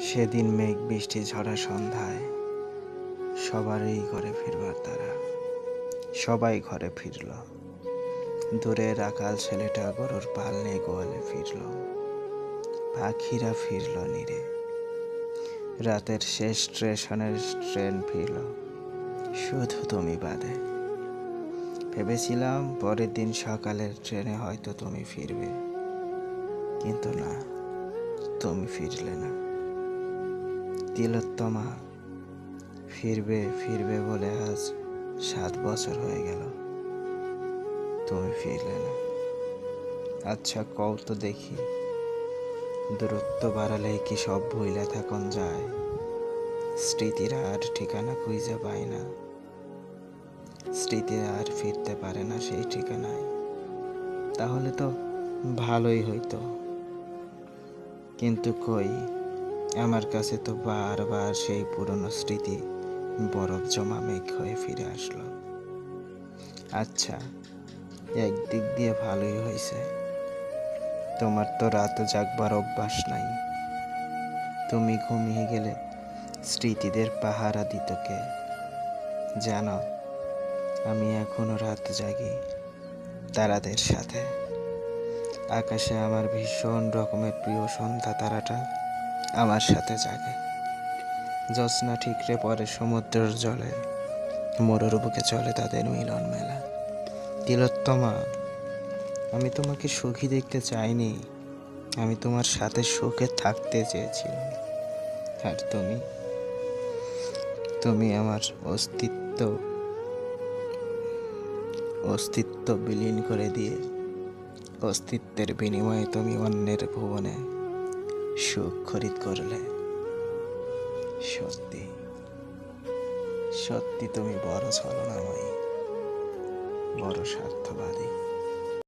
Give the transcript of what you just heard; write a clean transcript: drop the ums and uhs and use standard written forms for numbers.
সেদিন মেঘ বৃষ্টি ঝরা সন্ধ্যায় সবারই ঘরে ফিরবার তারা, সবাই ঘরে ফিরল। দূরে রাখাল ছেলেটা গরুর পাল নিয়ে গোয়ালে ফিরল। পাখিরা ফিরল নীরে। রাতের শেষ স্টেশনের ট্রেন ফিরল, শুধু তুমি বাদে। ভেবেছিলাম পরের দিন সকালের ট্রেনে হয়তো তুমি ফিরবে, কিন্তু না, তুমি ফিরলে না। তিলোত্তমা, ফিরবে ফিরবে বলে আজ 7 বছর হয়ে গেল, তুমি ফিরলে না। আচ্ছা কও তো দেখি, দূরত্ব বাড়ালেই কি সব ভুইলা থাকন যায়? স্মৃতিরা আর ঠিকানা খুঁজে পায় না, স্মৃতিরা আর ফিরতে পারে না সেই ঠিকানায়। তাহলে তো ভালোই হইতো, কিন্তু কই, আমার কাছে তো বারবার সেই পুরনো স্মৃতি বরফ জমা মেঘ হয়ে ফিরে আসলো। আচ্ছা, একদিক দিয়ে ভালোই হয়েছে, তোমার তো রাত জাগবার অভ্যাস নাই। তুমি ঘুমিয়ে গেলে স্মৃতিদের পাহারা দিত কে? জানো, আমি এখনো রাত জাগি তারাদের সাথে। আকাশে আমার ভীষণ রকমের প্রিয় সন্ধ্যা তারাটা আমার সাথে জাগে। জ্যোৎস্না ঠিকরে পরে সমুদ্রের জলে, মরুর বুকে চলে তাদের মিলন মেলা। তিলোত্তমা, আমি তোমাকে সুখী দেখতে চাইনি, আমি তোমার সাথে সুখে থাকতে চেয়েছিলাম। আর তুমি আমার অস্তিত্ব বিলীন করে দিয়ে অস্তিত্বের বিনিময়ে তুমি অন্যের ভুবনে সুখ খরিদ করলে। সত্যি সত্যি তুমি বড় ছলনাময়ী, বড় স্বার্থবাদী।